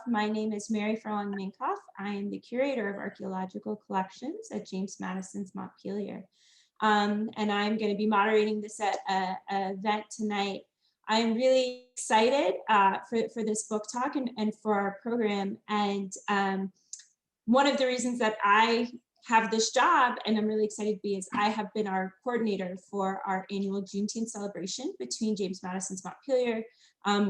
My name is Mary Furlong Minkoff. I am the curator of archaeological collections at James Madison's Montpelier. And I'm going to be moderating this event tonight. I'm really excited for this book talk and for our program. And one of the reasons that I have this job, and I'm really excited to be, is I have been our coordinator for our annual Juneteenth celebration between James Madison's Montpelier,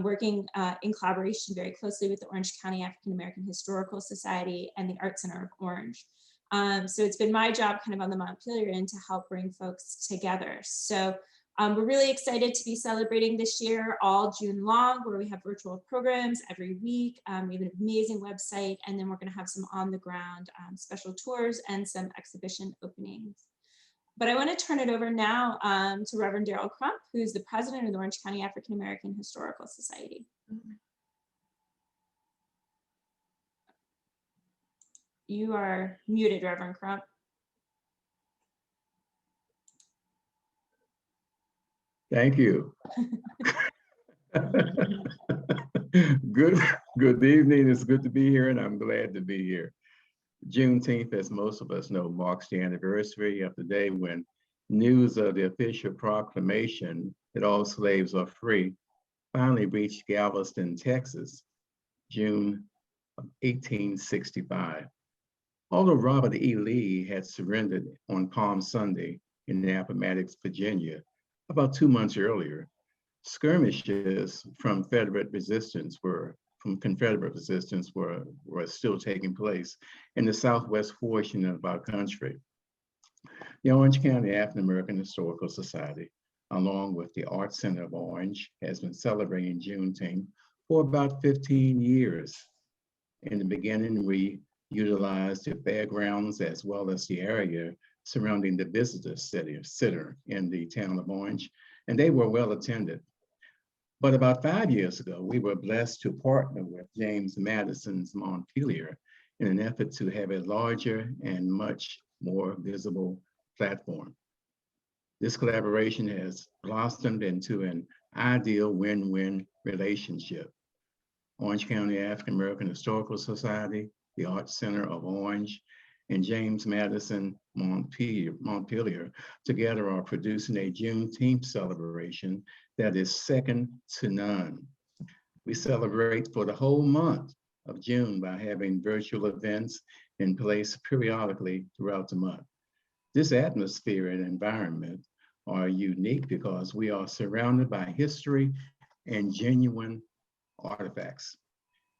working in collaboration very closely with the Orange County African American Historical Society and the Art Center of Orange. So it's been my job kind of on the Montpelier end to help bring folks together. So we're really excited to be celebrating this year all June long, where we have virtual programs every week. We have an amazing website, and then we're going to have some on the ground special tours and some exhibition openings. But I want to turn it over now to Reverend Daryl Crump, who's the president of the Orange County African American Historical Society. You are muted, Reverend Crump. Thank you. Good evening. It's good to be here, and I'm glad to be here. Juneteenth, as most of us know, marks the anniversary of the day when news of the official proclamation that all slaves are free finally reached Galveston, Texas, June of 1865. Although Robert E. Lee had surrendered on Palm Sunday in Appomattox, Virginia, about 2 months earlier, skirmishes from Confederate resistance were still taking place in the southwest portion of our country. The Orange County African American Historical Society, along with the Art Center of Orange, has been celebrating Juneteenth for about 15 years. In the beginning, we utilized the fairgrounds as well as the area surrounding the visitor center in the town of Orange, and they were well attended. But about 5 years ago, we were blessed to partner with James Madison's Montpelier in an effort to have a larger and much more visible platform. This collaboration has blossomed into an ideal win-win relationship. Orange County African American Historical Society, the Art Center of Orange, and James Madison Montpelier together are producing a Juneteenth celebration that is second to none. We celebrate for the whole month of June by having virtual events in place periodically throughout the month. This atmosphere and environment are unique because we are surrounded by history and genuine artifacts.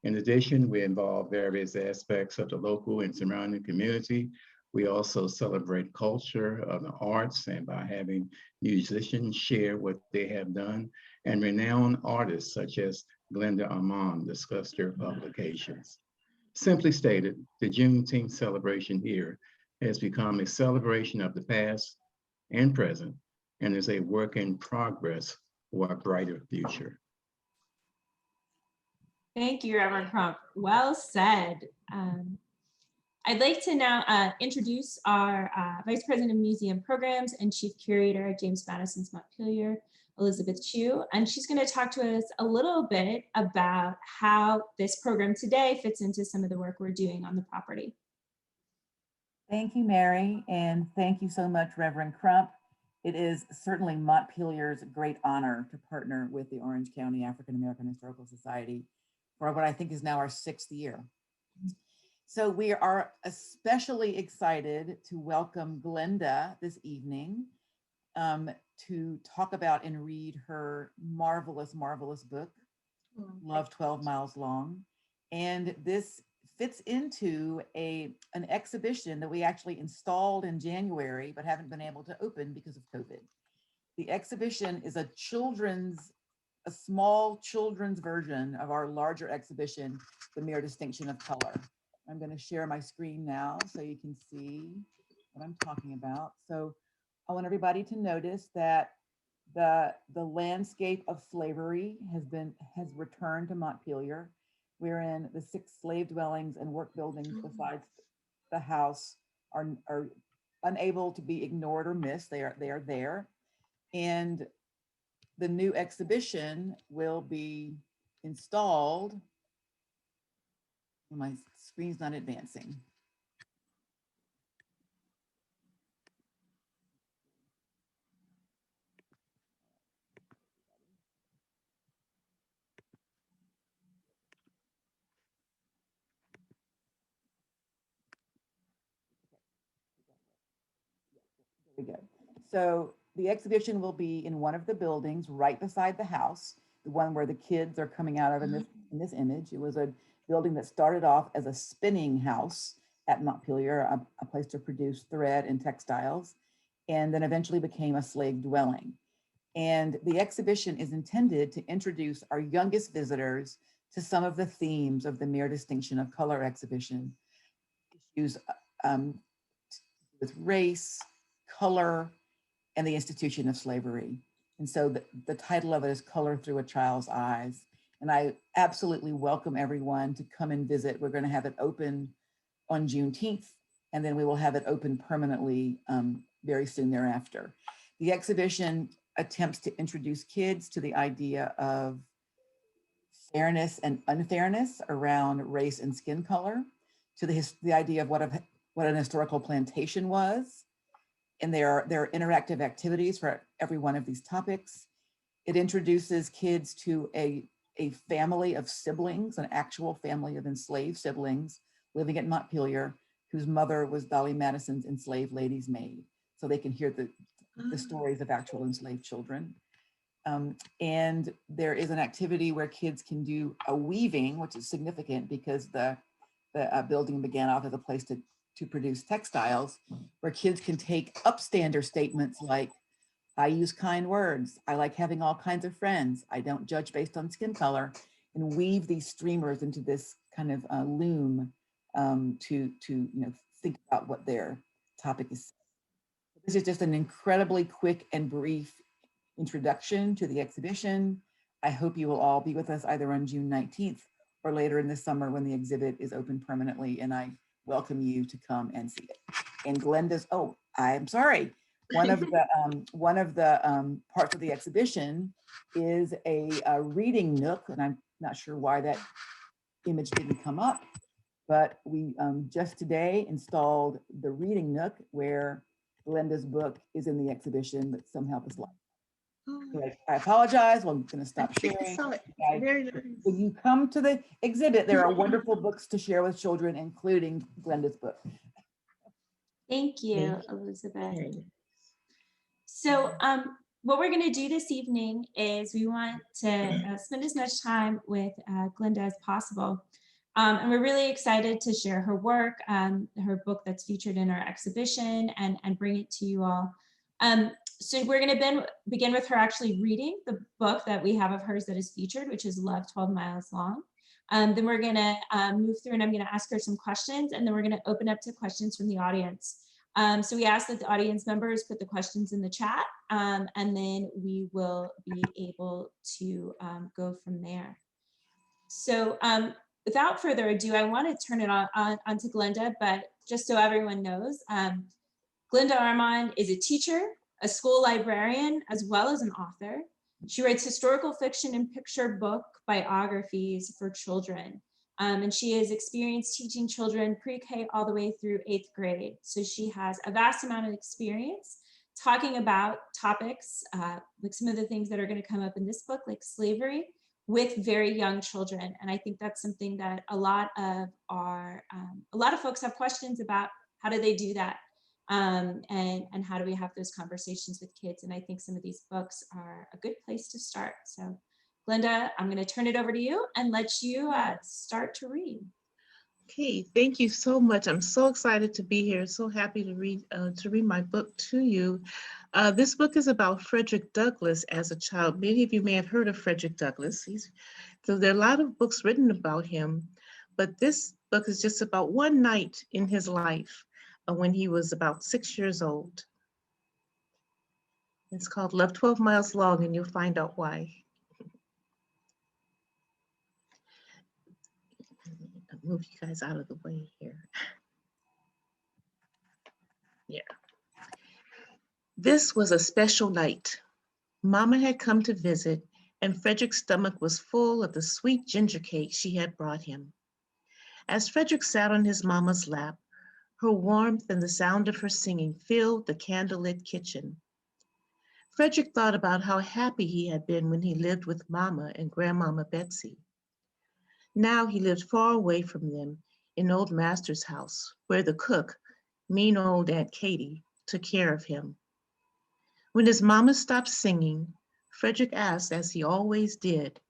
In addition, we involve various aspects of the local and surrounding community. We also celebrate culture of the arts, and by having musicians share what they have done, and renowned artists such as Glenda Armand discuss their publications. Simply stated, the Juneteenth celebration here has become a celebration of the past and present, and is a work in progress for a brighter future. Thank you, Reverend Crump. Well said. I'd like to now introduce our Vice President of Museum Programs and Chief Curator at James Madison's Montpelier, Elizabeth Chu, and she's going to talk to us a little bit about how this program today fits into some of the work we're doing on the property. Thank you, Mary, and thank you so much, Reverend Crump. It is certainly Montpelier's great honor to partner with the Orange County African American Historical Society for what I think is now our 6th year. So we are especially excited to welcome Glenda this evening to talk about and read her marvelous, marvelous book, Love 12 Miles Long. And this fits into an exhibition that we actually installed in January, but haven't been able to open because of COVID. The exhibition is a small children's version of our larger exhibition, The Mere Distinction of Color. I'm going to share my screen now so you can see what I'm talking about. So I want everybody to notice that the landscape of slavery has returned to Montpelier, wherein the 6 slave dwellings and work buildings besides the house are unable to be ignored or missed. They are there. And the new exhibition will be installed My screen's not advancing. There we go. So the exhibition will be in one of the buildings right beside the house, the one where the kids are coming out of in this image. It was a building that started off as a spinning house at Montpelier, a place to produce thread and textiles, and then eventually became a slave dwelling. And the exhibition is intended to introduce our youngest visitors to some of the themes of the Mere Distinction of Color exhibition. Issues with race, color, and the institution of slavery. And so the title of it is Color Through a Child's Eyes. And I absolutely welcome everyone to come and visit. We're going to have it open on Juneteenth, and then we will have it open permanently very soon thereafter. The exhibition attempts to introduce kids to the idea of fairness and unfairness around race and skin color, to the idea of what an historical plantation was. And there are interactive activities for every one of these topics. It introduces kids to a family of siblings, an actual family of enslaved siblings living at Montpelier, whose mother was Dolly Madison's enslaved lady's maid. So they can hear the stories of actual enslaved children. And there is an activity where kids can do a weaving, which is significant because the building began off as a place to produce textiles, where kids can take upstander statements like, I use kind words, I like having all kinds of friends, I don't judge based on skin color, and weave these streamers into this kind of loom to think about what their topic is. This is just an incredibly quick and brief introduction to the exhibition. I hope you will all be with us either on June 19th or later in the summer when the exhibit is open permanently, and I welcome you to come and see it. And Glenda's, oh, I'm sorry. One of the parts of the exhibition is a reading nook, and I'm not sure why that image didn't come up, but we just today installed the reading nook where Glenda's book is in the exhibition, but somehow the slide. I apologize. Well, I'm going to stop sharing. Very nice. When you come to the exhibit, there are wonderful books to share with children, including Glenda's book. Thank you, Elizabeth. So what we're going to do this evening is we want to spend as much time with Glenda as possible. And we're really excited to share her work, her book that's featured in our exhibition, and bring it to you all. So we're going to begin with her actually reading the book that we have of hers that is featured, which is Love 12 Miles Long. Then we're going to move through and I'm going to ask her some questions, and then we're going to open up to questions from the audience. So we ask that the audience members put the questions in the chat, and then we will be able to go from there. So without further ado, I want to turn it on to Glenda, but just so everyone knows, Glenda Armand is a teacher, a school librarian, as well as an author. She writes historical fiction and picture book biographies for children. And she has experience teaching children pre-K all the way through 8th grade. So she has a vast amount of experience talking about topics, like some of the things that are going to come up in this book, like slavery, with very young children. And I think that's something that a lot of folks have questions about. How do they do that? And how do we have those conversations with kids? And I think some of these books are a good place to start. So Glenda, I'm going to turn it over to you and let you start to read. Okay, thank you so much. I'm so excited to be here. So happy to read my book to you. This book is about Frederick Douglass as a child. Many of you may have heard of Frederick Douglass. So there are a lot of books written about him, but this book is just about one night in his life when he was about 6 years old. It's called Love 12 Miles Long, and you'll find out why. I'll move you guys out of the way here. Yeah. This was a special night. Mama had come to visit, and Frederick's stomach was full of the sweet ginger cake she had brought him. As Frederick sat on his mama's lap, her warmth and the sound of her singing filled the candlelit kitchen. Frederick thought about how happy he had been when he lived with Mama and Grandmama Betsy. Now he lived far away from them in old master's house, where the cook, mean old Aunt Katie, took care of him. When his mama stopped singing, Frederick asked, as he always did,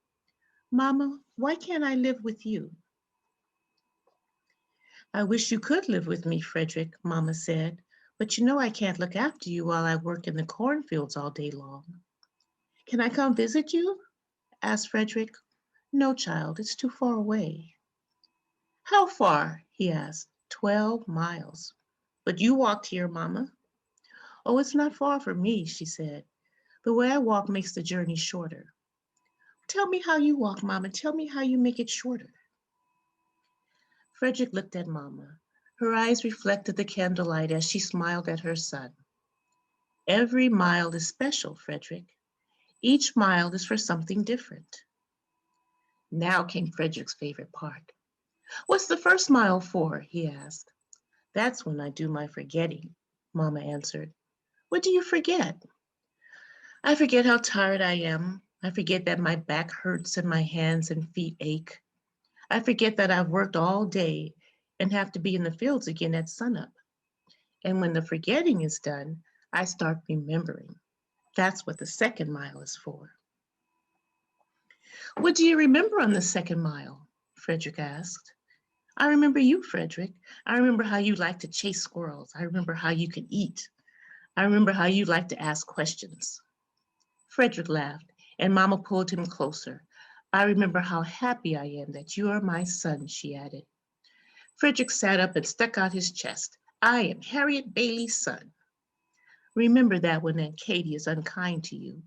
"Mama, why can't I live with you?" "I wish you could live with me, Frederick," Mama said, "but you know I can't look after you while I work in the cornfields all day long." "Can I come visit you?" asked Frederick. "No, child, it's too far away." "How far?" he asked. 12 miles. "But you walked here, Mama." "Oh, it's not far for me," she said. "The way I walk makes the journey shorter." "Tell me how you walk, Mama. Tell me how you make it shorter." Frederick looked at Mama. Her eyes reflected the candlelight as she smiled at her son. "Every mile is special, Frederick. Each mile is for something different." Now came Frederick's favorite part. "What's the first mile for?" he asked. "That's when I do my forgetting," Mama answered. "What do you forget?" "I forget how tired I am. I forget that my back hurts and my hands and feet ache. I forget that I've worked all day and have to be in the fields again at sunup. And when the forgetting is done, I start remembering. That's what the second mile is for." "What do you remember on the second mile?" Frederick asked. "I remember you, Frederick. I remember how you like to chase squirrels. I remember how you can eat. I remember how you like to ask questions." Frederick laughed, and Mama pulled him closer. "I remember how happy I am that you are my son," she added. Frederick sat up and stuck out his chest. "I am Harriet Bailey's son." "Remember that when Aunt Katie is unkind to you,"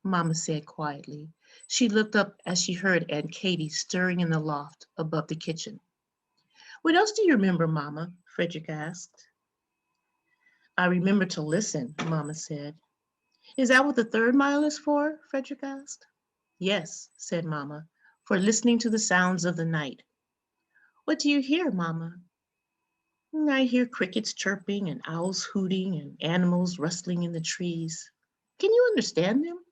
Mama said quietly. She looked up as she heard Aunt Katie stirring in the loft above the kitchen. "What else do you remember, Mama?" Frederick asked. "I remember to listen," Mama said. "Is that what the third mile is for?" Frederick asked. "Yes," said Mama, "for listening to the sounds of the night." "What do you hear, Mama?" "I hear crickets chirping and owls hooting and animals rustling in the trees." "Can you understand them?"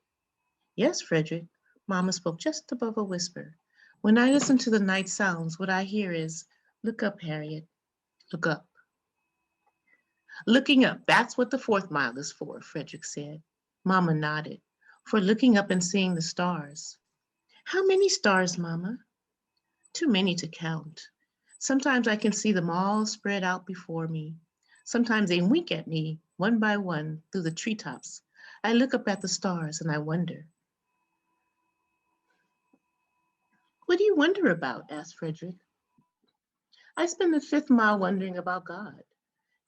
"Yes, Frederick." Mama spoke just above a whisper. "When I listen to the night sounds, what I hear is, 'Look up, Harriet, look up.'" "Looking up, that's what the fourth mile is for," Frederick said. Mama nodded. "For looking up and seeing the stars." "How many stars, Mama?" "Too many to count. Sometimes I can see them all spread out before me. Sometimes they wink at me one by one through the treetops. I look up at the stars and I wonder." "What do you wonder about?" asked Frederick. "I spend the fifth mile wondering about God.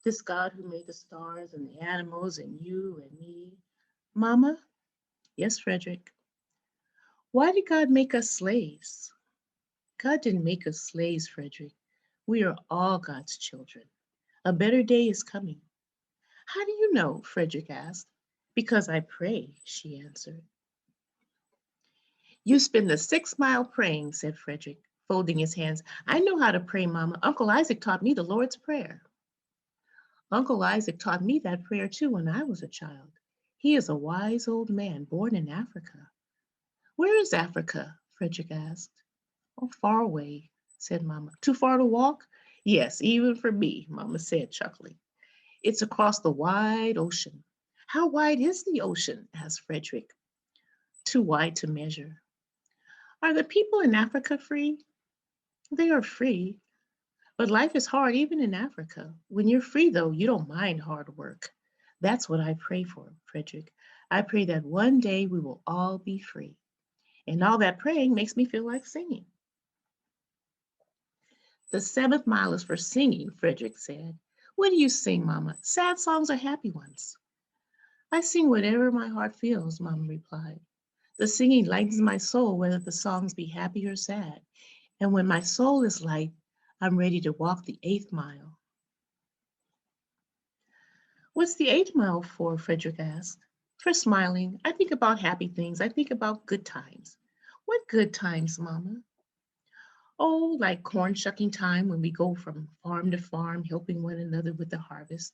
This God who made the stars and the animals and you and me." "Mama?" "Yes, Frederick." "Why did God make us slaves?" "God didn't make us slaves, Frederick. We are all God's children. A better day is coming." "How do you know?" Frederick asked. "Because I pray," she answered. "You spend the 6 mile praying," said Frederick, folding his hands. "I know how to pray, Mama. Uncle Isaac taught me the Lord's Prayer." "Uncle Isaac taught me that prayer too when I was a child. He is a wise old man born in Africa." "Where is Africa?" Frederick asked. "Oh, far away," said Mama. "Too far to walk?" "Yes, even for me," Mama said, chuckling. "It's across the wide ocean." "How wide is the ocean?" asked Frederick. "Too wide to measure." "Are the people in Africa free?" "They are free, but life is hard even in Africa. When you're free, though, you don't mind hard work." "That's what I pray for, Frederick. I pray that one day we will all be free. And all that praying makes me feel like singing." "The seventh mile is for singing," Frederick said. "What do you sing, Mama? Sad songs or happy ones?" "I sing whatever my heart feels," Mama replied. "The singing lightens my soul, whether the songs be happy or sad. And when my soul is light, I'm ready to walk the 8th mile." "What's the 8th mile for?" Frederick asked. "For smiling. I think about happy things. I think about good times." "What good times, Mama?" Oh, like corn shucking time when we go from farm to farm, helping one another with the harvest.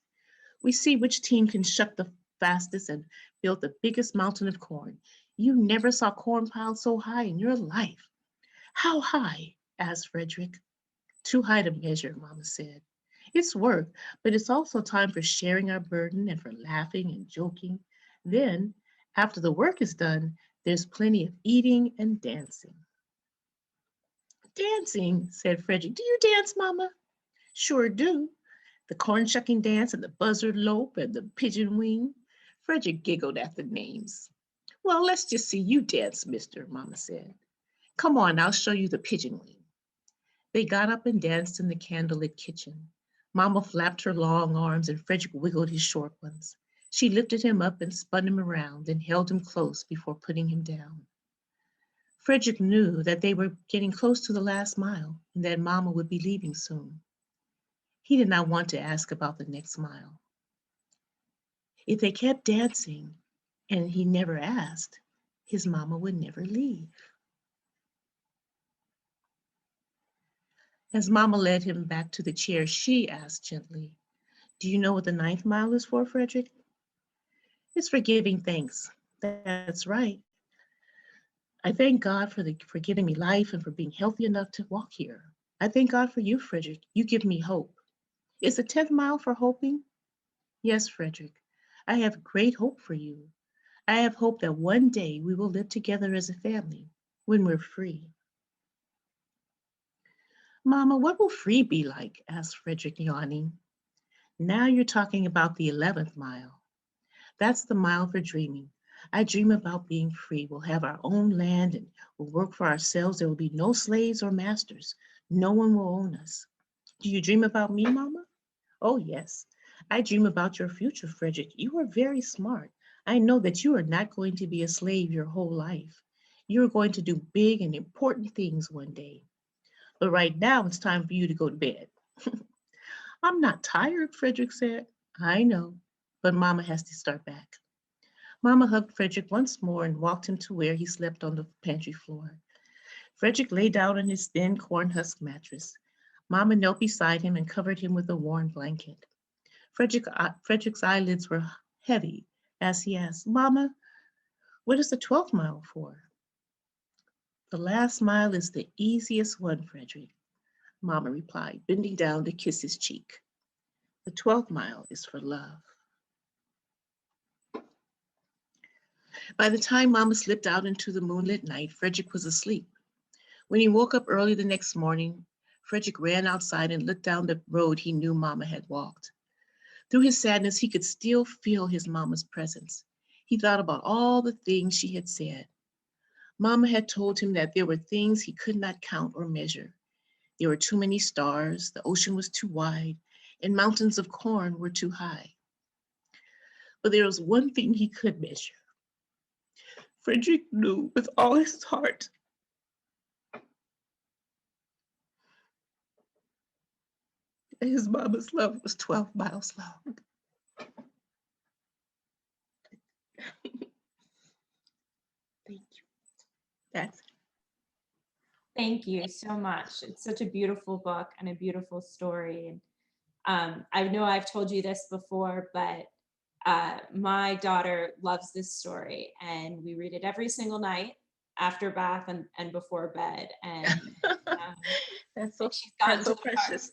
We see which team can shuck the fastest and build the biggest mountain of corn. You never saw corn piled so high in your life. How high? Asked Frederick. Too high to measure, Mama said. It's work, but it's also time for sharing our burden and for laughing and joking. Then, after the work is done, there's plenty of eating and dancing. Dancing, said Frederick. Do you dance, Mama? Sure do. The corn shucking dance and the buzzard lope and the pigeon wing. Frederick giggled at the names. Well, let's just see you dance, mister, Mama said. Come on, I'll show you the pigeon wing. They got up and danced in the candlelit kitchen. Mama flapped her long arms and Frederick wiggled his short ones. She lifted him up and spun him around and held him close before putting him down. Frederick knew that they were getting close to the last mile and that Mama would be leaving soon. He did not want to ask about the next mile. If they kept dancing and he never asked, his Mama would never leave. As Mama led him back to the chair, she asked gently, do you know what the 9th mile is for, Frederick? It's for giving thanks. That's right. I thank God for giving me life and for being healthy enough to walk here. I thank God for you, Frederick. You give me hope. Is the 10th mile for hoping? Yes, Frederick. I have great hope for you. I have hope that one day we will live together as a family when we're free. Mama, what will free be like? Asked Frederick, yawning. Now you're talking about the 11th mile. That's the mile for dreaming. I dream about being free. We'll have our own land and we'll work for ourselves. There will be no slaves or masters. No one will own us. Do you dream about me, Mama? Oh, yes. I dream about your future, Frederick. You are very smart. I know that you are not going to be a slave your whole life. You are going to do big and important things one day. But right now, it's time for you to go to bed. I'm not tired, Frederick said. I know, but Mama has to start back. Mama hugged Frederick once more and walked him to where he slept on the pantry floor. Frederick lay down on his thin corn husk mattress. Mama knelt beside him and covered him with a warm blanket. Frederick's eyelids were heavy as he asked, Mama, what is the 12th mile for? The last mile is the easiest one, Frederick, Mama replied, bending down to kiss his cheek. The 12th mile is for love. By the time Mama slipped out into the moonlit night, Frederick was asleep. When he woke up early the next morning, Frederick ran outside and looked down the road he knew Mama had walked. Through his sadness, he could still feel his Mama's presence. He thought about all the things she had said. Mama had told him that there were things he could not count or measure. There were too many stars, the ocean was too wide, and mountains of corn were too high. But there was one thing he could measure. Frederick knew with all his heart that his Mama's love was 12 miles long. Thank you. That's it. Thank you so much. It's such a beautiful book and a beautiful story. And I know I've told you this before, but my daughter loves this story and we read it every single night after bath and before bed. And That's so, she's gotten that's so to the precious.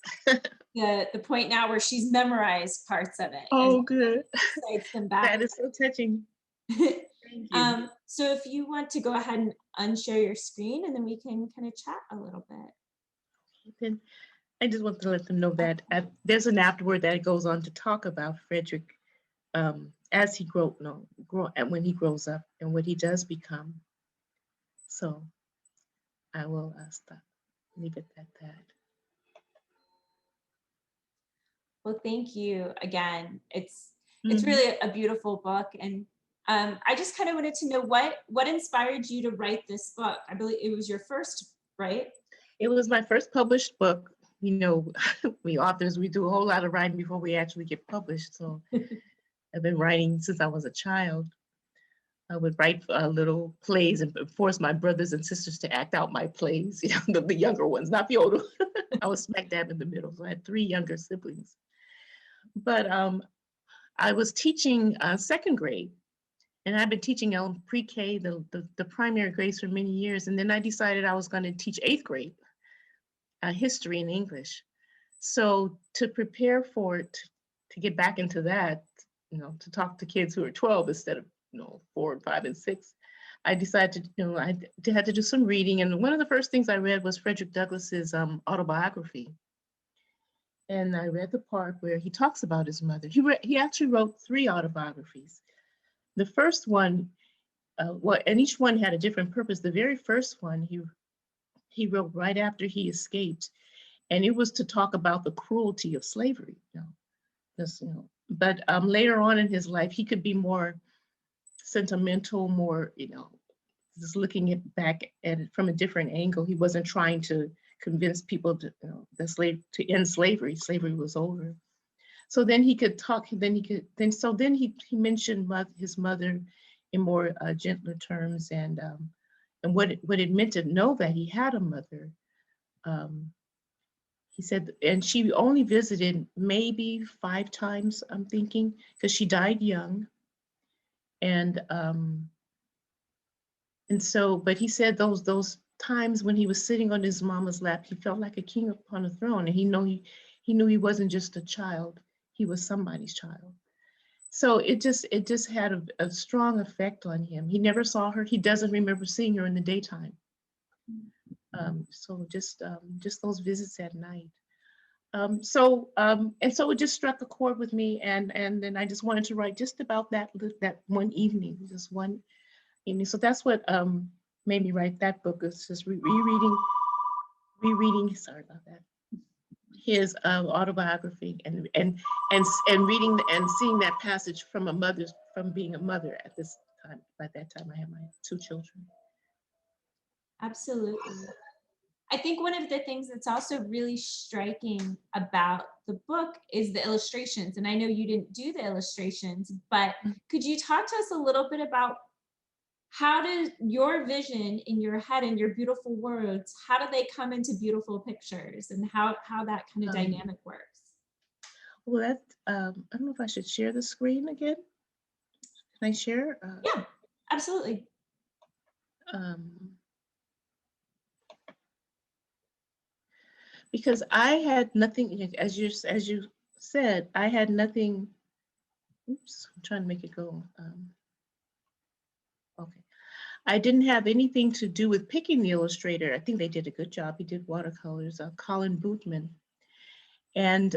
the point now where she's memorized parts of it. Oh, and good. recites them back. That is so touching. Thank you. So if you want to go ahead and unshare your screen and then we can kind of chat a little bit. Then I just want to let them know that there's an afterword that goes on to talk about Frederick as he when he grows up and what he does become. So I will stop, leave it at that. Well, thank you again. It's really a beautiful book. And I just kind of wanted to know what inspired you to write this book? I believe it was your first, right? It was my first published book. You know, we authors, we do a whole lot of writing before we actually get published. So I've been writing since I was a child. I would write little plays and force my brothers and sisters to act out my plays, you know, the younger ones, not the older. I was smack dab in the middle. So I had 3 younger siblings. But I was teaching second grade, and I've been teaching pre-K, the primary grades for many years. And then I decided I was going to teach 8th grade history and English. So to prepare for it, to get back into that, you know, to talk to kids who are 12 instead of, you know, 4 and 5 and 6, I decided to, you know, I had to do some reading. And one of the first things I read was Frederick Douglass's autobiography. And I read the part where he talks about his mother. He actually wrote 3 autobiographies. The first one, and each one had a different purpose. The very first one he wrote right after he escaped, and it was to talk about the cruelty of slavery. You know, but later on in his life, he could be more sentimental, more, you know, just looking back at it from a different angle. He wasn't trying to convince people to, you know, to end slavery. Slavery was over. So then he could talk. Then he mentioned his mother in more gentler terms, and what it meant to know that he had a mother. He said, and she only visited maybe 5 times, I'm thinking, because she died young. And so, but he said those times when he was sitting on his mama's lap, he felt like a king upon a throne, and he knew he wasn't just a child, he was somebody's child. So it just had a strong effect on him. He never saw her. He doesn't remember seeing her in the daytime. So just those visits at night. And so it just struck a chord with me, and then I just wanted to write just about that one evening, just one evening. So that's what made me write that book. It's just rereading. Sorry about that. His autobiography, and reading and seeing that passage from being a mother at this time. By that time, I had my 2 children. Absolutely. I think one of the things that's also really striking about the book is the illustrations. And I know you didn't do the illustrations, but could you talk to us a little bit about how does your vision in your head and your beautiful words, how do they come into beautiful pictures, and how that kind of dynamic works? Well, that I don't know if I should share the screen again. Can I share? Yeah, absolutely. Because I had nothing, as you said, I had nothing. Oops, I'm trying to make it go. Okay. I didn't have anything to do with picking the illustrator. I think they did a good job. He did watercolors, Colin Bootman. And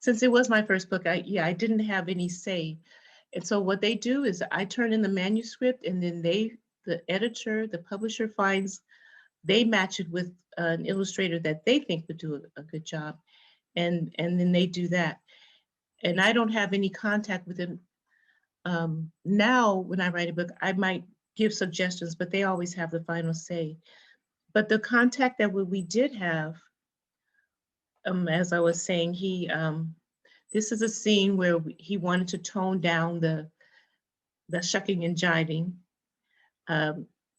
since it was my first book, I didn't have any say. And so what they do is I turn in the manuscript, and then the editor, the publisher they match it with an illustrator that they think would do a good job. And then they do that. And I don't have any contact with them. Now, when I write a book, I might give suggestions, but they always have the final say. But the contact that we did have, as I was saying, this is a scene where he wanted to tone down the shucking and jiving.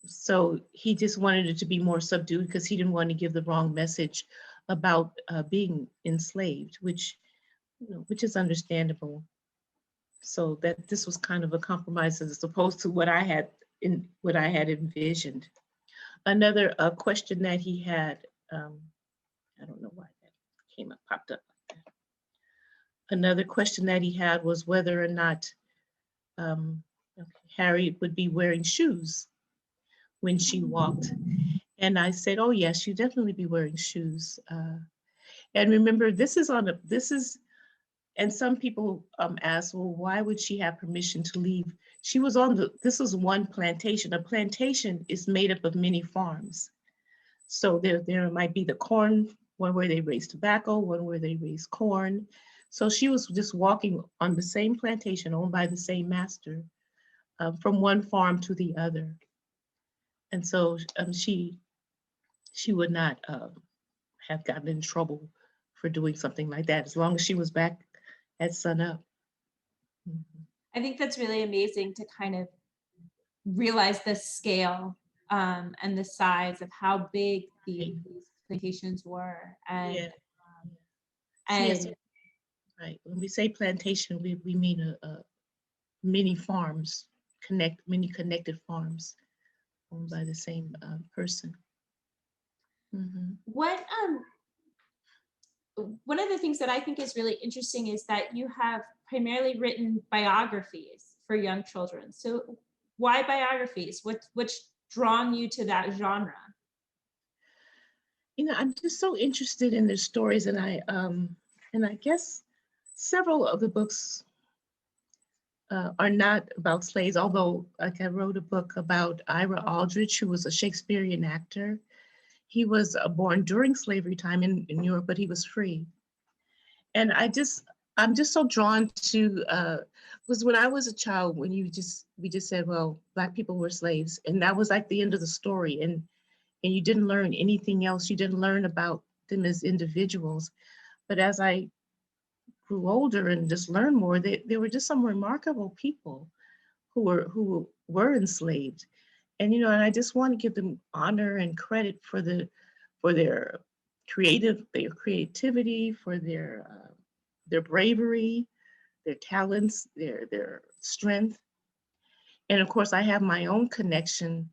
So he just wanted it to be more subdued because he didn't want to give the wrong message about being enslaved, which is understandable. So that this was kind of a compromise as opposed to what I had envisioned. Another question that he had, I don't know why that popped up like that. Another question that he had was whether or not Harriet would be wearing shoes when she walked. And I said, oh yes, she'd definitely be wearing shoes. And remember, and some people ask, well, why would she have permission to leave? She was this was one plantation. A plantation is made up of many farms. So there might be the corn, one where they raise tobacco, one where they raise corn. So she was just walking on the same plantation owned by the same master from one farm to the other. And so she would not have gotten in trouble for doing something like that, as long as she was back at sunup. I think that's really amazing to kind of realize the scale and the size of how big these plantations were. Yeah. Yes, And right. When we say plantation, we mean many farms, many connected farms owned by the same person. Mhm. what one of the things that I think is really interesting is that you have primarily written biographies for young children. So why biographies? What's drawn you to that genre? You know, I'm just so interested in their stories, and I guess several of the books are not about slaves, although like I wrote a book about Ira Aldrich, who was a Shakespearean actor. He was born during slavery time in Europe, but he was free. And I'm just so drawn to, was when I was a child, when we just said, well, Black people were slaves, and that was like the end of the story. And you didn't learn anything else. You didn't learn about them as individuals. But as I grew older and just learned more, they were just some remarkable people who were enslaved. And you know, and I just want to give them honor and credit for their creativity, for their bravery, their talents, their strength. And of course, I have my own connection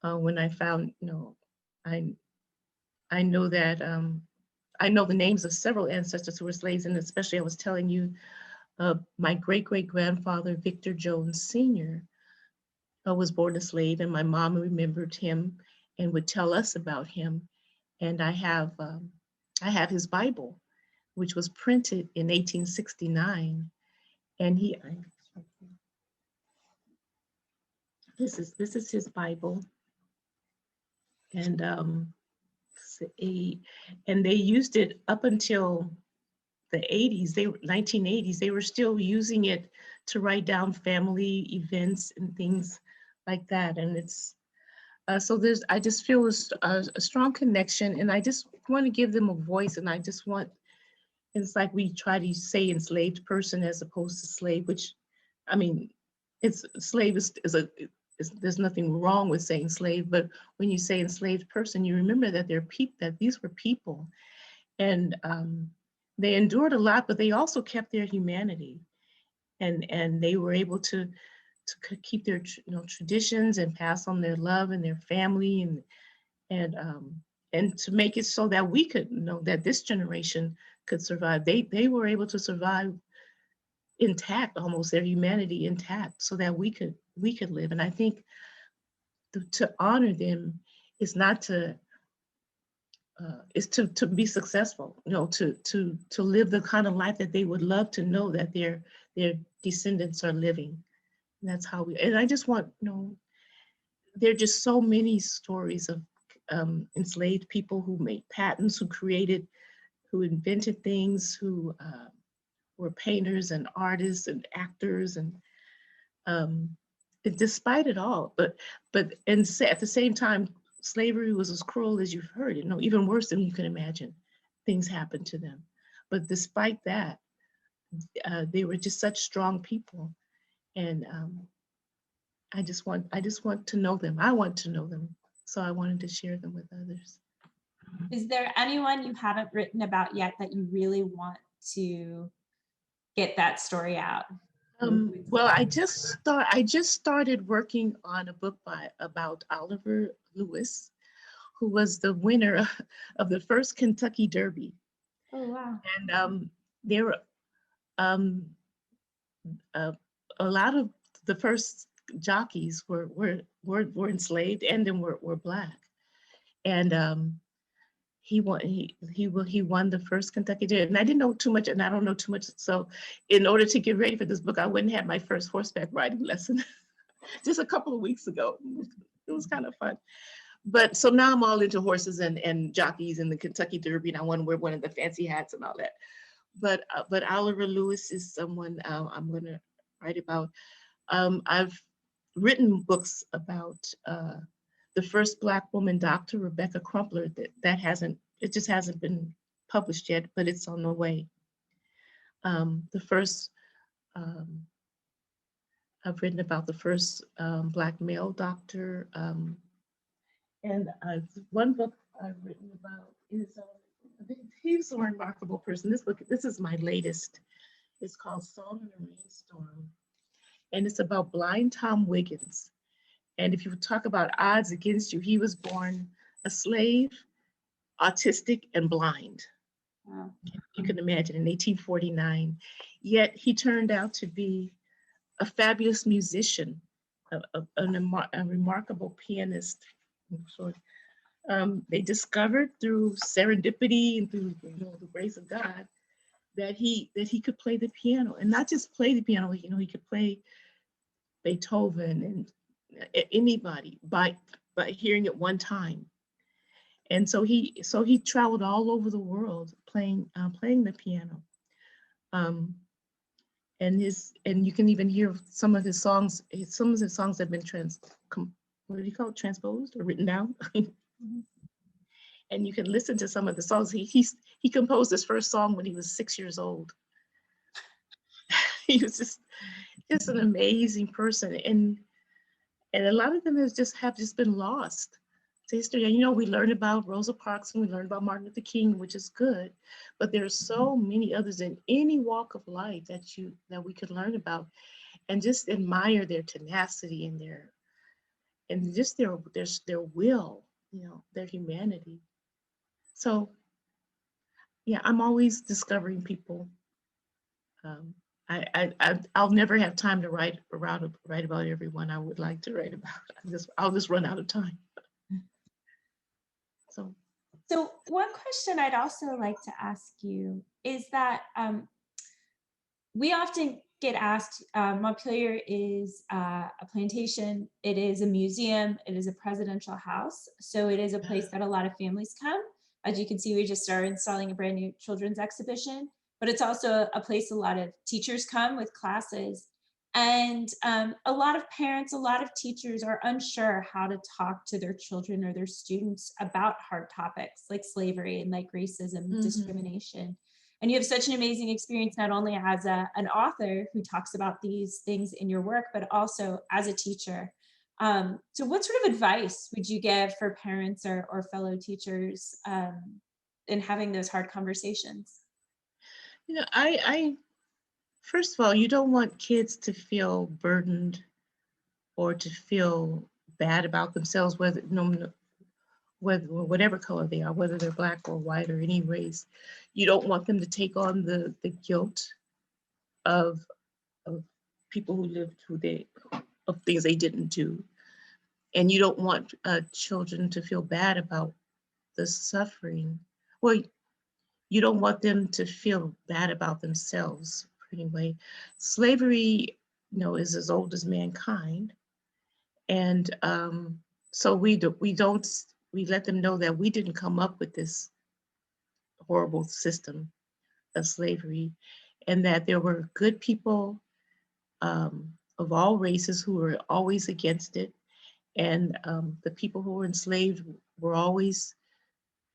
when I found, you know, I I know that I know the names of several ancestors who were slaves, and especially I was telling you, my great great grandfather Victor Jones Sr. Was born a slave, and my mom remembered him and would tell us about him. And I have his Bible, which was printed in 1869, and this is his Bible, and and they used it up until the 80s, 1980s, they were still using it to write down family events and things like that. And it's, so I just feel a strong connection, and I just want to give them a voice. And I just want, it's like we try to say enslaved person as opposed to slave, which, I mean, it's slave there's nothing wrong with saying slave, but when you say enslaved person, you remember that that these were people, and they endured a lot, but they also kept their humanity, and they were able to keep their traditions and pass on their love and their family, and to make it so that we could know that this generation could survive. They were able to survive intact, almost their humanity intact, so that we could live. And I think to honor them is not to is to be successful, you know, to live the kind of life that they would love to know that their descendants are living. And that's how we, and I just want, you know, there are just so many stories of enslaved people who made patents, who invented things, who were painters and artists and actors, um, and despite it all, at the same time, slavery was as cruel as you've heard, you know, even worse than you can imagine. Things happened to them, but despite that, they were just such strong people, and I just want to know them. I want to know them, so I wanted to share them with others. Is there anyone you haven't written about yet that you really want to get that story out? Well, I just started working on a book about Oliver Lewis, who was the winner of the first Kentucky Derby. Oh, wow. And there were um, a lot of the first jockeys were enslaved, and then were Black. And he won the first Kentucky Derby. And I didn't know too much, and I don't know too much. So in order to get ready for this book, I went and had my first horseback riding lesson just a couple of weeks ago. It was kind of fun. But so now I'm all into horses and jockeys and the Kentucky Derby, and I want to wear one of the fancy hats and all that. But Oliver Lewis is someone I'm going to write about. I've written books about the first Black woman doctor, Rebecca Crumpler. It just hasn't been published yet, but it's on the way. The first I've written about the first Black male doctor. And one book I've written about is, he's a remarkable person. This book, this is my latest. It's called Song in a Rainstorm. And it's about blind Tom Wiggins. And if you talk about odds against you, he was born a slave, autistic, and blind. Wow. You can imagine in 1849. Yet he turned out to be a fabulous musician, a remarkable pianist. They discovered through serendipity and through the grace of God that he could play the piano, and not just play the piano. He could play Beethoven and anybody by hearing it one time. And so he traveled all over the world playing the piano. And you can even hear some of his songs. Some of his songs have been transposed or written down. And you can listen to some of the songs. He composed his first song when he was 6 years old. He was just an amazing person, and a lot of them have just been lost to history. And we learned about Rosa Parks and we learned about Martin Luther King, which is good, but there's so many others in any walk of life that we could learn about, and just admire their tenacity and their will, their humanity. So yeah, I'm always discovering people. I'll never have time to write about everyone I would like to write about. I'll just run out of time. So one question I'd also like to ask you is that we often get asked, Montpelier is a plantation, it is a museum, it is a presidential house. So it is a place that a lot of families come. As you can see, we just started installing a brand new children's exhibition, but it's also a place a lot of teachers come with classes. And a lot of parents, a lot of teachers are unsure how to talk to their children or their students about hard topics like slavery and like racism, discrimination. And you have such an amazing experience, not only as an author who talks about these things in your work, but also as a teacher. So what sort of advice would you give for parents or fellow teachers in having those hard conversations? First of all, you don't want kids to feel burdened or to feel bad about themselves, whatever color they are, whether they're Black or white or any race. You don't want them to take on the guilt of people who lived of things they didn't do. And you don't want children to feel bad about the suffering. Well, you don't want them to feel bad about themselves anyway. Slavery, is as old as mankind. And so we let them know that we didn't come up with this horrible system of slavery, and that there were good people of all races who were always against it. And the people who were enslaved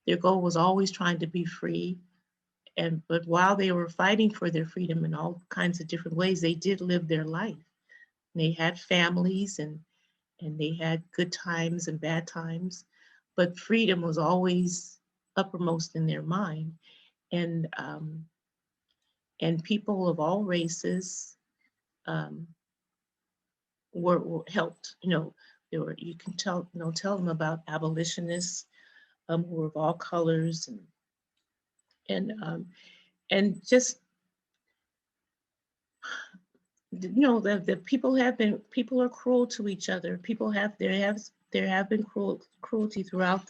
their goal was always trying to be free. But while they were fighting for their freedom in all kinds of different ways, they did live their life. They had families and they had good times and bad times, but freedom was always uppermost in their mind. And people of all races were helped. You can tell them about abolitionists who were of all colors and just the people are cruel to each other. There have been cruelty throughout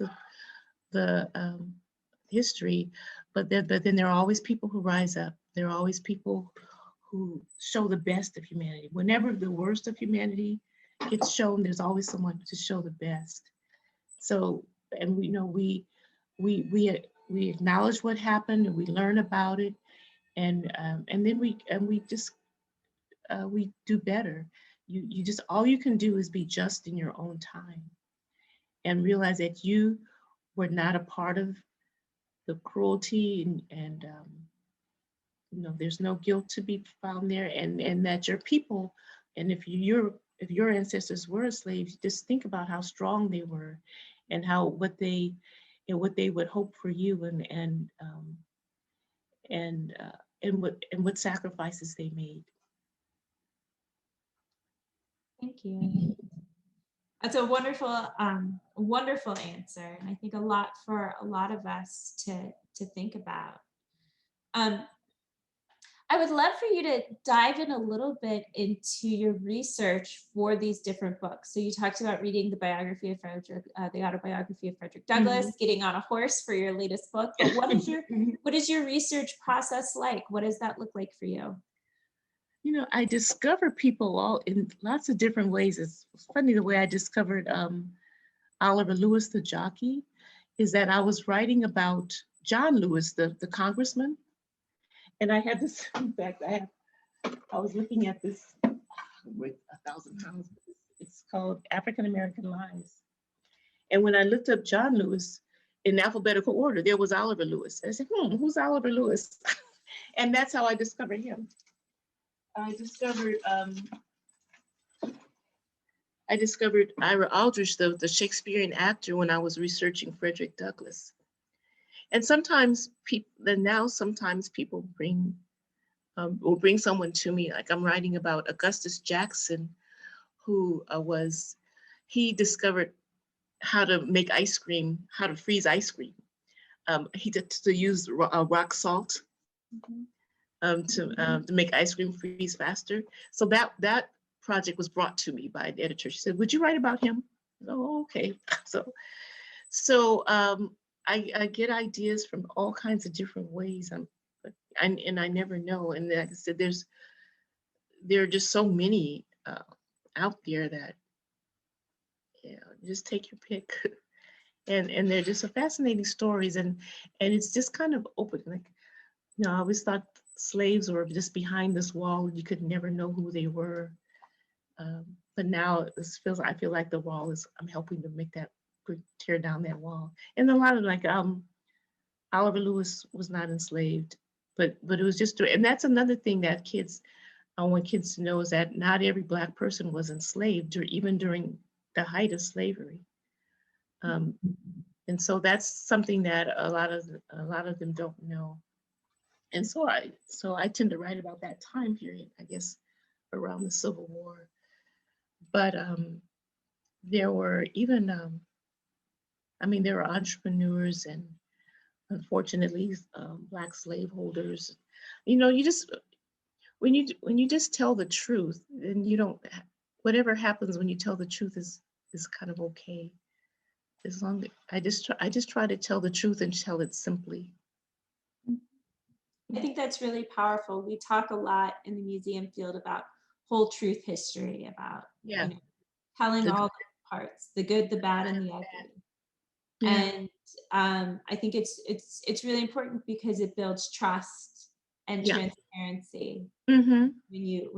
the history, but then there are always people who rise up. There are always people who show the best of humanity. Whenever the worst of humanity gets shown, there's always someone to show the best. So, and we acknowledge what happened and we learn about it, and then we do better. You just, all you can do is be just in your own time and realize that you were not a part of the cruelty, and there's no guilt to be found there, and that your people if your ancestors were slaves, just think about how strong they were, and how what they would hope for you, and what sacrifices they made. Thank you. That's a wonderful answer, and I think a lot for a lot of us to think about. I would love for you to dive in a little bit into your research for these different books. So you talked about reading the biography of the autobiography of Frederick Douglass, getting on a horse for your latest book. But what is your research process like? What does that look like for you? You know, I discover people all in lots of different ways. It's funny the way I discovered Oliver Lewis, the jockey, is that I was writing about John Lewis, the congressman. And I had this, in fact, I was looking at this with 1,000 pounds. It's called African American Lives. And when I looked up John Lewis in alphabetical order, there was Oliver Lewis. I said, who's Oliver Lewis? And that's how I discovered him. I discovered Ira Aldrich, the Shakespearean actor, when I was researching Frederick Douglass. And sometimes people will bring someone to me, like I'm writing about Augustus Jackson, who he discovered how to make ice cream, how to freeze ice cream. He did to use rock salt to make ice cream freeze faster. So that project was brought to me by the editor. She said, "Would you write about him?" Oh, okay. So I get ideas from all kinds of different ways. And I never know. And like I said, there are just so many out there that, just take your pick. And they're just fascinating stories, and it's just kind of open. Like, I always thought slaves were just behind this wall and you could never know who they were. But now I feel like the wall I'm helping to tear down that wall. And a lot of Oliver Lewis was not enslaved, but it was just, and that's another thing that I want kids to know, is that not every Black person was enslaved, or even during the height of slavery. And so that's something that a lot of them don't know. And so I tend to write about that time period, I guess, around the Civil War. But there were even, there were entrepreneurs and, unfortunately, Black slaveholders. You just, when you just tell the truth, then whatever happens when you tell the truth is kind of okay. As long as I just try to tell the truth and tell it simply. I think that's really powerful. We talk a lot in the museum field about whole truth history, about telling all the parts, the good, the bad, and the ugly. Yeah. And I think it's really important because it builds trust and transparency when you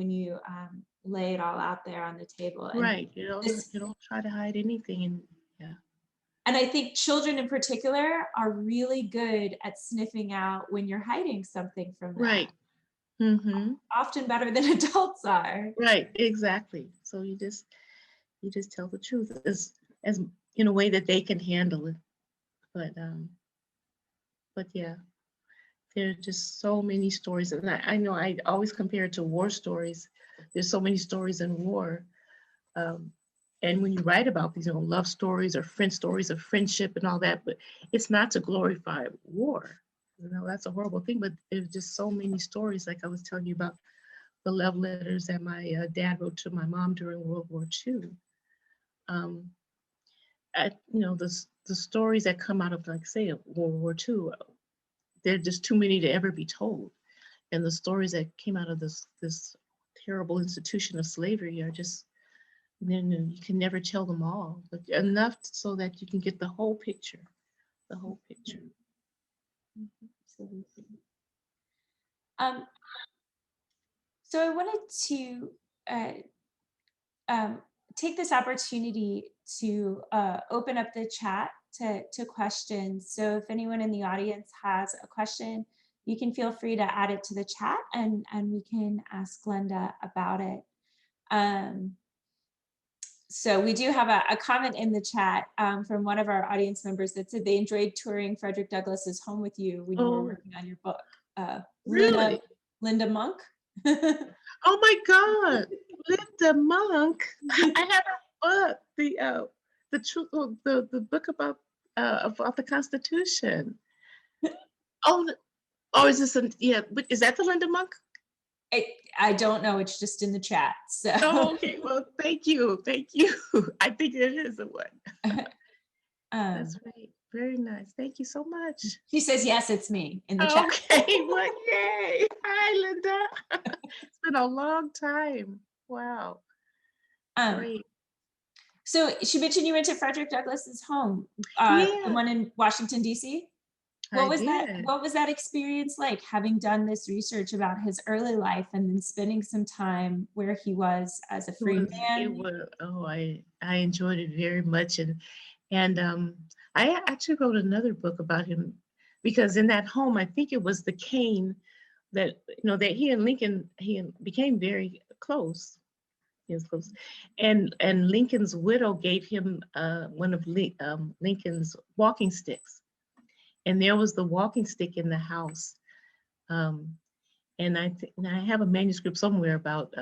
lay it all out there on the table. Right. You don't try to hide anything. And I think children in particular are really good at sniffing out when you're hiding something from them. Right. Often better than adults are. Right, exactly. So you just tell the truth as in a way that they can handle it. But yeah, there are just so many stories. And I know I always compare it to war stories. There's so many stories in war. And when you write about these, love stories or stories of friendship and all that, but it's not to glorify war. That's a horrible thing, but there's just so many stories. Like I was telling you about the love letters that my dad wrote to my mom during World War II. The stories that come out of, like, say, World War II, they're just too many to ever be told. And the stories that came out of this terrible institution of slavery are just, then you can never tell them all, but enough so that you can get the whole picture. Absolutely. So I wanted to take this opportunity to open up the chat to questions. So if anyone in the audience has a question, you can feel free to add it to the chat, and we can ask Glenda about it. So we do have a comment in the chat from one of our audience members that said they enjoyed touring Frederick Douglass's home with you when you were Oh, working on your book. really? Linda Monk. Oh my God, Linda Monk. I have her book, the truth, the book about the Constitution. Oh, oh, is this yeah? But is that the Linda Monk? I don't know. It's just in the chat. So. Oh, okay. Well, thank you, thank you. I think it is the one. That's right. Very nice. Thank you so much. She says yes, it's me in the chat. Okay. Well, yay! Hi, Linda. It's been a long time. Wow. Great. So she mentioned you went to Frederick Douglass's home, Yeah, the one in Washington, D.C. I did. What was that experience like, having done this research about his early life and then spending some time where he was as a free It man? was, oh, I enjoyed it very much. And I actually wrote another book about him because in that home, I think it was the cane that, that he and Lincoln, became very close. He was close. And Lincoln's widow gave him one of Lincoln's walking sticks. And there was the walking stick in the house. And I have a manuscript somewhere about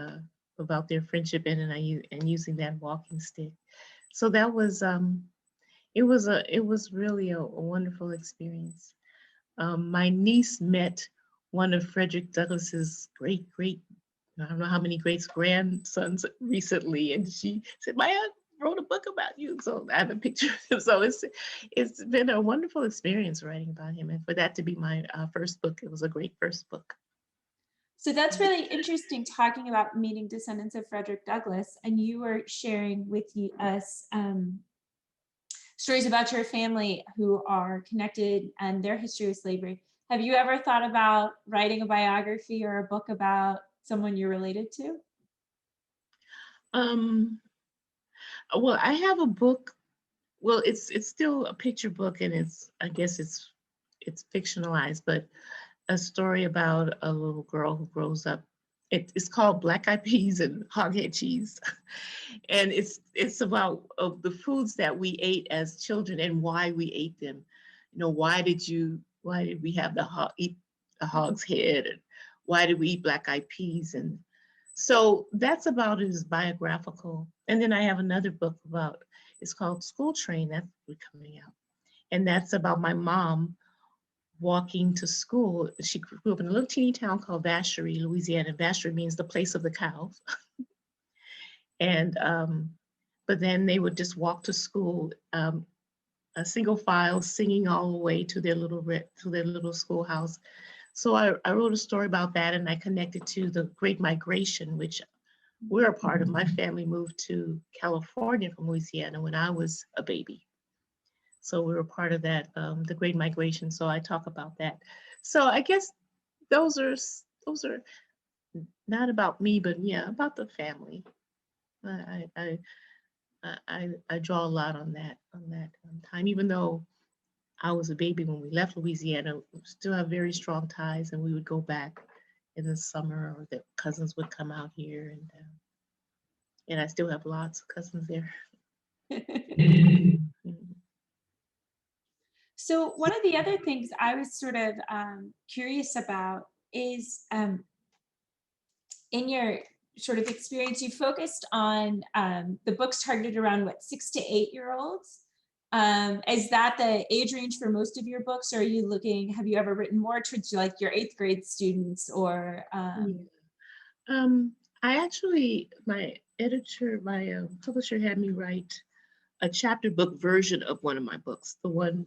their friendship and using that walking stick. So that was it was really a wonderful experience. My niece met one of Frederick Douglass's great, I don't know how many great grandsons recently, and she said, "My aunt wrote a book about you." So I have a picture of him. So it's been a wonderful experience writing about him, and for that to be my first book, it was a great first book. So that's really interesting, talking about meeting descendants of Frederick Douglass, and you were sharing with us stories about your family who are connected and their history with slavery. Have you ever thought about writing a biography or a book about someone you're related to? Well, I have a book. Well, it's still a picture book, and I guess it's fictionalized, but a story about a little girl who grows up. It's called Black Eyed Peas and Hoghead Cheese, and it's about the foods that we ate as children and why we ate them. Why did we have eat the hog's head, and why did we eat black eyed peas? And so that's about his biographical. And then I have another book it's called School Train, that's coming out, and that's about my mom walking to school. She grew up in a little teeny town called Vacherie, Louisiana. Vacherie means the place of the cows. And but then they would just walk to school, a single file, singing all the way to their little schoolhouse. So I wrote a story about that, and I connected to the Great Migration, which we're a part of. My family moved to California from Louisiana when I was a baby. So we were part of that, the Great Migration. So I talk about that. So I guess those are not about me, but yeah, about the family. I draw a lot on that time, even though I was a baby when we left Louisiana. We still have very strong ties, and we would go back in the summer, or the cousins would come out here, and I still have lots of cousins there. So one of the other things I was sort of curious about is in your sort of experience, you focused on the books targeted around 6 to 8 year olds. Is that the age range for most of your books? Or are you have you ever written more towards like your 8th grade students or? I actually, my publisher had me write a chapter book version of one of my books. The one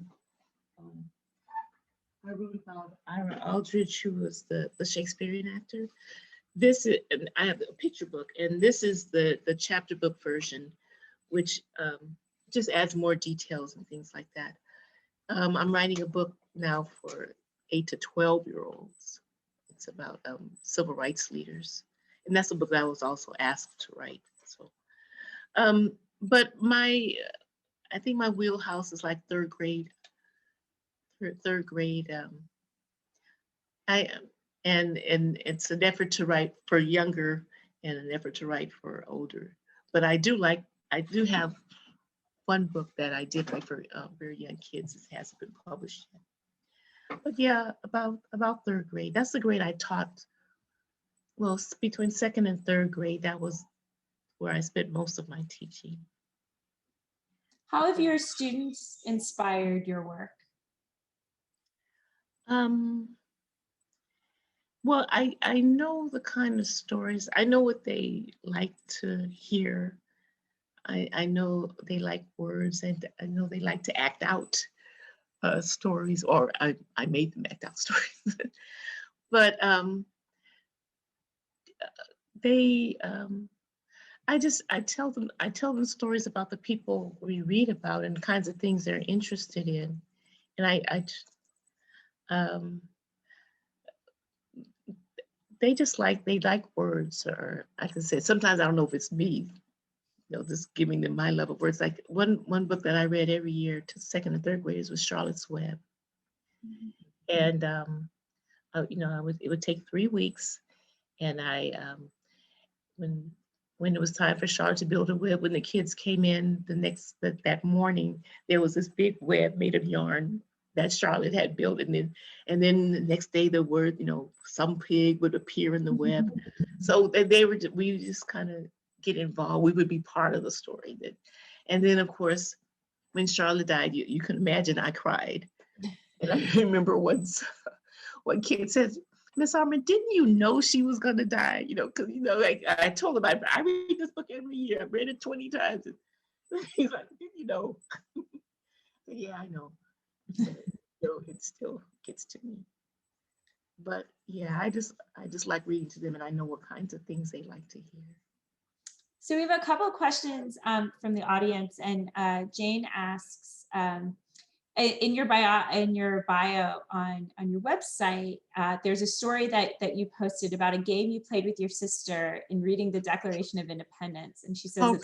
I wrote about Ira Aldridge, who was the Shakespearean actor. I have a picture book, and this is the chapter book version, which just adds more details and things like that. I'm writing a book now for 8 to 12-year-olds. It's about civil rights leaders, and that's a book that I was also asked to write. So, but I think my wheelhouse is like third grade. And it's an effort to write for younger in an effort to write for older. But I do have one book that I did write for very young kids. It hasn't been published yet. But yeah, about third grade. That's the grade I taught. Well, between second and third grade, that was where I spent most of my teaching. How have your students inspired your work? Well, I know the kind of stories, I know what they like to hear. I know they like words, and I know they like to act out stories, or I made them act out stories. But they, I tell them stories about the people we read about and the kinds of things they're interested in. And um, they like words, or I can say, sometimes I don't know if it's me, just giving them my love of words. Like one book that I read every year to second and third graders was Charlotte's Web. And, it would take 3 weeks. And when it was time for Charlotte to build a web, when the kids came in that morning, there was this big web made of yarn that Charlotte had built. And then the next day the word, some pig would appear in the web. So we just kind of get involved. We would be part of the story. And then of course, when Charlotte died, you can imagine I cried. And I remember once one kid says, "Miss Armand, didn't you know she was going to die?" Because, like I told him, I read this book every year. I've read it 20 times. And he's like, "Didn't you know?" Yeah, I know. It still gets to me. But yeah, I just like reading to them, and I know what kinds of things they like to hear. So we have a couple of questions from the audience, and Jane asks, in your bio on your website, there's a story that you posted about a game you played with your sister in reading the Declaration of Independence, and she says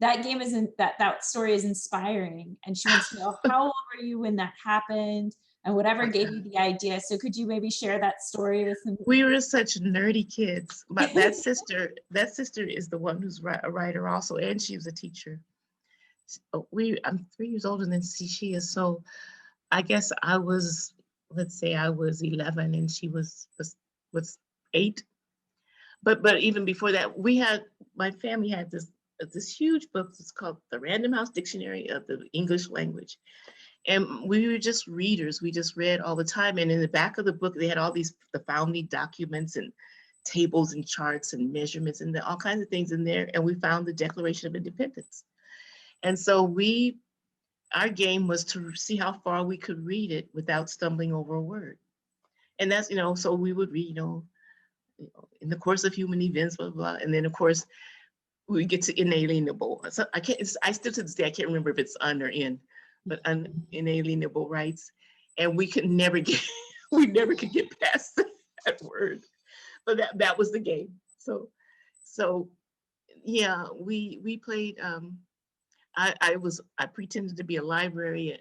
that game that story is inspiring, and she wants to know how old were you when that happened, and whatever gave you the idea. So could you maybe share that story with them? We were such nerdy kids, but that sister is the one who's a writer also, and she was a teacher. I'm 3 years older than she is, so I guess let's say I was 11 and she was 8. But even before that, my family had this huge book. It's called the Random House Dictionary of the English Language. And we were just readers. We just read all the time. And in the back of the book, they had all the family documents and tables and charts and measurements and all kinds of things in there. And we found the Declaration of Independence. And so our game was to see how far we could read it without stumbling over a word. And that's, so we would read, in the course of human events, blah, blah, blah. And then of course, we get to inalienable. So I still to this day, I can't remember if it's un or in, but inalienable rights. And we could never get past that word. But that was the game. So yeah, we played, I pretended to be a librarian,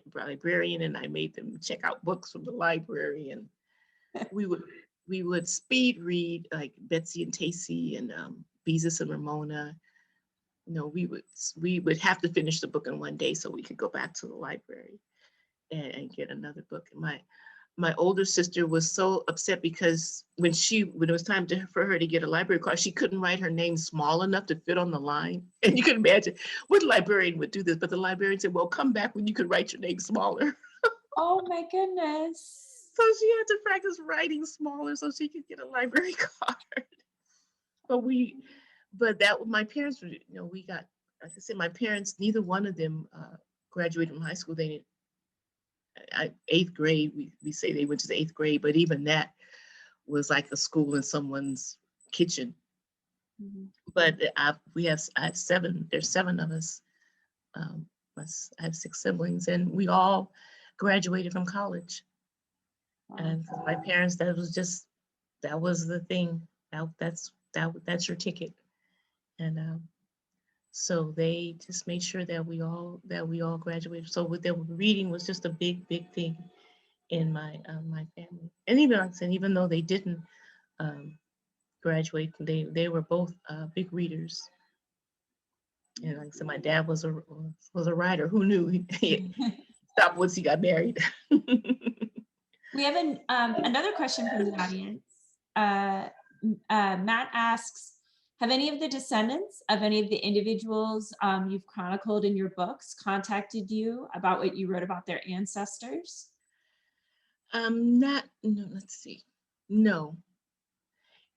and I made them check out books from the library, and we would speed read like Betsy and Tacy and Beezus and Ramona. We would have to finish the book in one day so we could go back to the library and get another book. And my older sister was so upset because when it was time for her to get a library card, she couldn't write her name small enough to fit on the line. And you can imagine what librarian would do this, but the librarian said, "Well, come back when you could write your name smaller." Oh my goodness. So she had to practice writing smaller so she could get a library card. But my parents were, we got, like I said, my parents, neither one of them graduated from high school. They didn't. 8th grade, we say they went to the 8th grade, but even that was like a school in someone's kitchen. Mm-hmm. But I have 7, there's 7 of us. I have 6 siblings, and we all graduated from college. Wow. And for my parents, that was the thing. That's your ticket. And so they just made sure that we all graduated. So with them, reading was just a big thing in my family. And even though they didn't graduate. They were both big readers. And like I said, my dad was a writer. Who knew? He stopped once he got married. We have another question from the audience. Matt asks, have any of the descendants of any of the individuals you've chronicled in your books contacted you about what you wrote about their ancestors? No, let's see. No.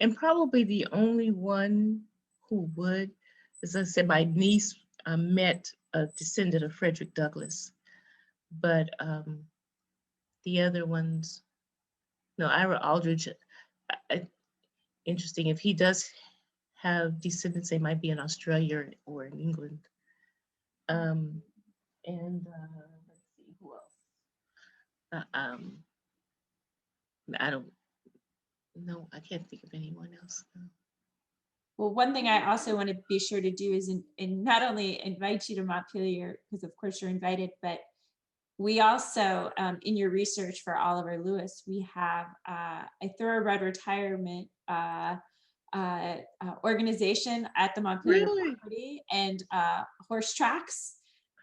And probably the only one who would, as I said, my niece met a descendant of Frederick Douglass, but the other ones, no, Ira Aldridge, interesting. If he does have descendants, they might be in Australia or in England. And let's see, who else? I don't know. I can't think of anyone else. Well, one thing I also want to be sure to do is not only invite you to Montpelier, because of course you're invited, but we also, in your research for Oliver Lewis, we have a thoroughbred retirement organization at the Montpelier property and horse tracks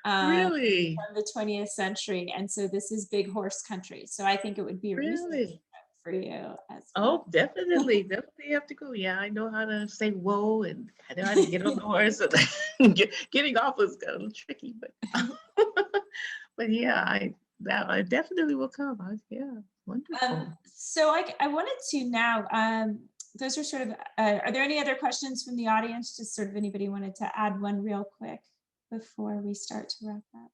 Really? from the 20th century. And so this is big horse country. So I think it would be a research trip for you as well. Oh, definitely have to go. Yeah, I know how to say whoa, and I know how to get on the horse. And getting off was kind of tricky, but but yeah, I definitely will come. Yeah, wonderful. So I wanted to now, those are sort of, are there any other questions from the audience? Just sort of anybody wanted to add one real quick before we start to wrap up?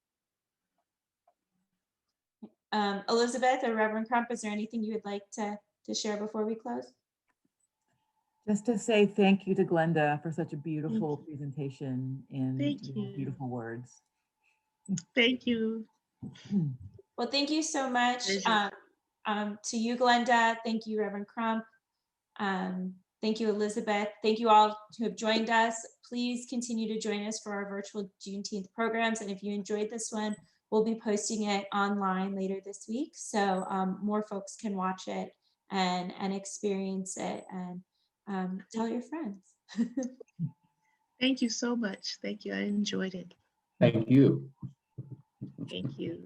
Elizabeth or Reverend Crump, is there anything you would like to share before we close? Just to say thank you to Glenda for such a beautiful presentation and beautiful words. Thank you. Well, thank you so much to you, Glenda. Thank you, Reverend Crump. Thank you, Elizabeth. Thank you all who have joined us. Please continue to join us for our virtual Juneteenth programs. And if you enjoyed this one, we'll be posting it online later this week, so more folks can watch it and experience it, and tell your friends. Thank you so much. Thank you. I enjoyed it. Thank you. Thank you.